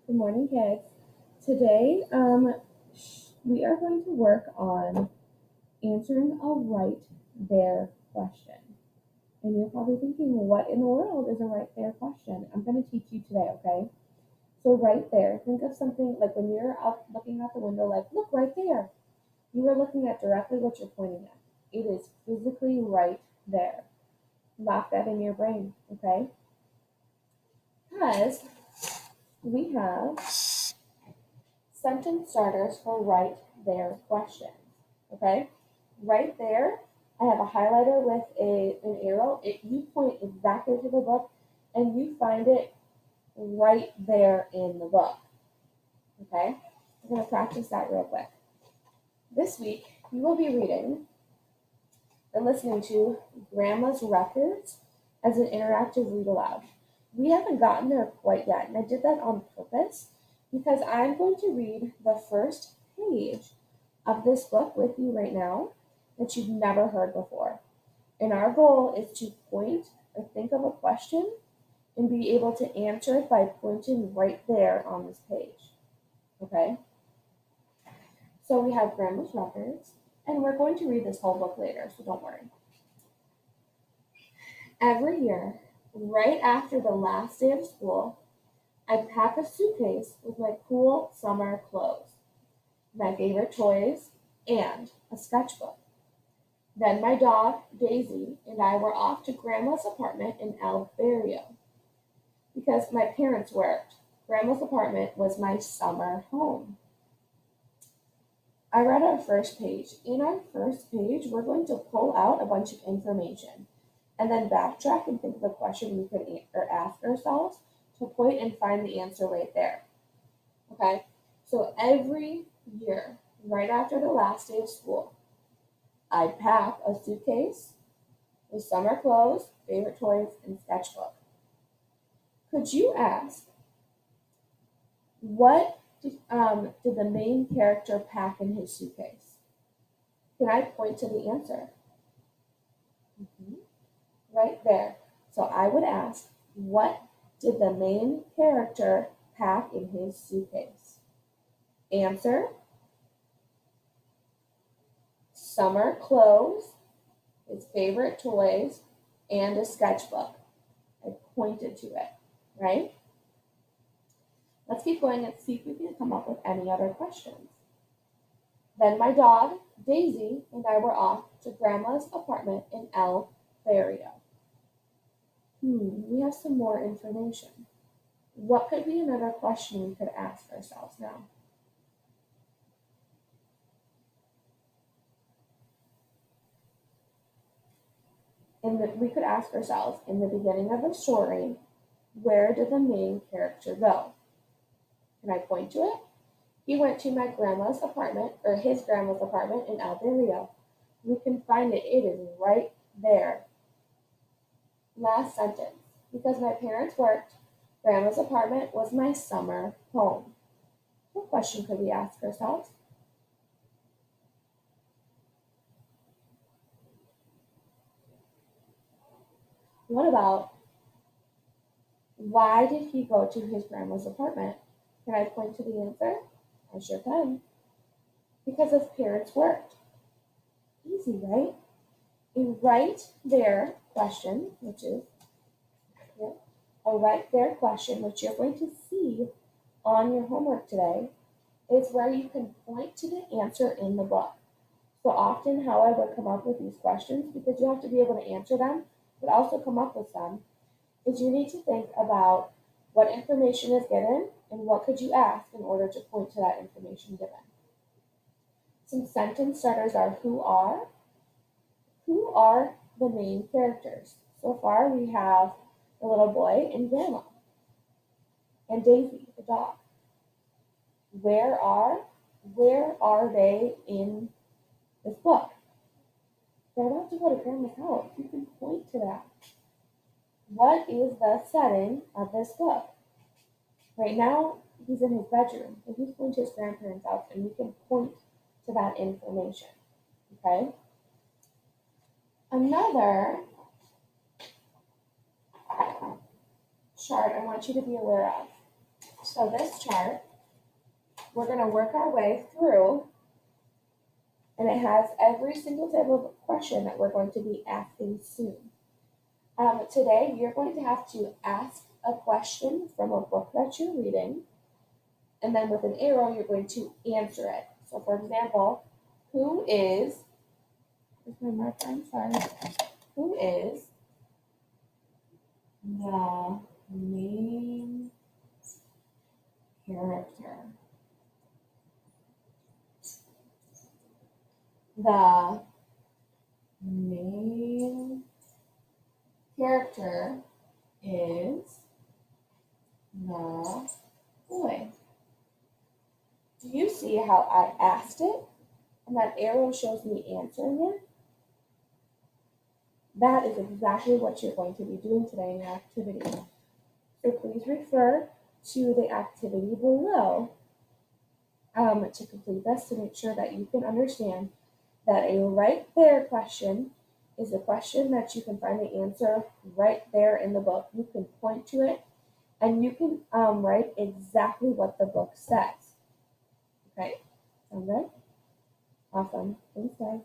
Good morning, kids. Today, we are going to work on answering a right there question. And you're probably thinking, what in the world is a right there question? I'm going to teach you today, okay? So, right there, think of something like when you're up looking out the window, like, look right there. You are looking at directly what you're pointing at. It is physically right there. Lock that in your brain, okay? Because we have sentence starters for right there questions. Okay? Right there, I have a highlighter with an arrow. You point exactly to the book and you find it right there in the book. Okay? We're going to practice that real quick. This week, you will be reading and listening to Grandma's Records as an interactive read aloud. We haven't gotten there quite yet, and I did that on purpose because I'm going to read the first page of this book with you right now that you've never heard before. And our goal is to point or think of a question and be able to answer it by pointing right there on this page. Okay? So we have Grandma's Records, and we're going to read this whole book later, so don't worry. Every year, right after the last day of school, I pack a suitcase with my cool summer clothes, my favorite toys, and a sketchbook. Then my dog, Daisy, and I were off to Grandma's apartment in El Barrio. Because my parents worked, Grandma's apartment was my summer home. I read our first page. In our first page, we're going to pull out a bunch of information and then backtrack and think of a question we could ask ourselves to point and find the answer right there. Okay? So every year, right after the last day of school, I'd pack a suitcase with summer clothes, favorite toys, and sketchbook. Could you ask, what did the main character pack in his suitcase? Can I point to the answer? Mm-hmm. Right there. So I would ask, what did the main character pack in his suitcase? Answer, summer clothes, his favorite toys, and a sketchbook. I pointed to it, right? Let's keep going and see if we can come up with any other questions. Then my dog, Daisy, and I were off to Grandma's apartment in El Barrio. We have some more information. What could be another question we could ask ourselves now? We could ask ourselves, in the beginning of the story, where did the main character go? Can I point to it? He went to my grandma's apartment, or his grandma's apartment in El Barrio. We can find it. It is right there. Last sentence. Because my parents worked, grandma's apartment was my summer home. What question could we ask ourselves? What about, why did he go to his grandma's apartment? Can I point to the answer? I sure can. Because his parents worked. Easy, right? A right there question, which is a right there question, which you're going to see on your homework today, is where you can point to the answer in the book. So often, how I would come up with these questions, because you have to be able to answer them, but also come up with them, is you need to think about what information is given and what could you ask in order to point to that information given. Some sentence starters are who are. Who are the main characters? So far, we have the little boy and Grandma, and Daisy, the dog. Where are? Where are they in this book? They're about to go to Grandma's house. You can point to that. What is the setting of this book? Right now, he's in his bedroom, and he's going to his grandparents' house, and we can point to that information. Okay? Another chart I want you to be aware of. So this chart, we're going to work our way through, and it has every single type of question that we're going to be asking soon. Today, you're going to have to ask a question from a book that you're reading, and then with an arrow, you're going to answer it. So, for example, who is, where's my marker? I'm sorry. Who is the main character? The main character is the boy. Do you see how I asked it and that arrow shows me answering it? That is exactly what you're going to be doing today in your activity. So please refer to the activity below to complete this, to make sure that you can understand that a right there question is a question that you can find the answer right there in the book. You can point to it and you can write exactly what the book says. Okay, sound good? Awesome. Thanks, guys.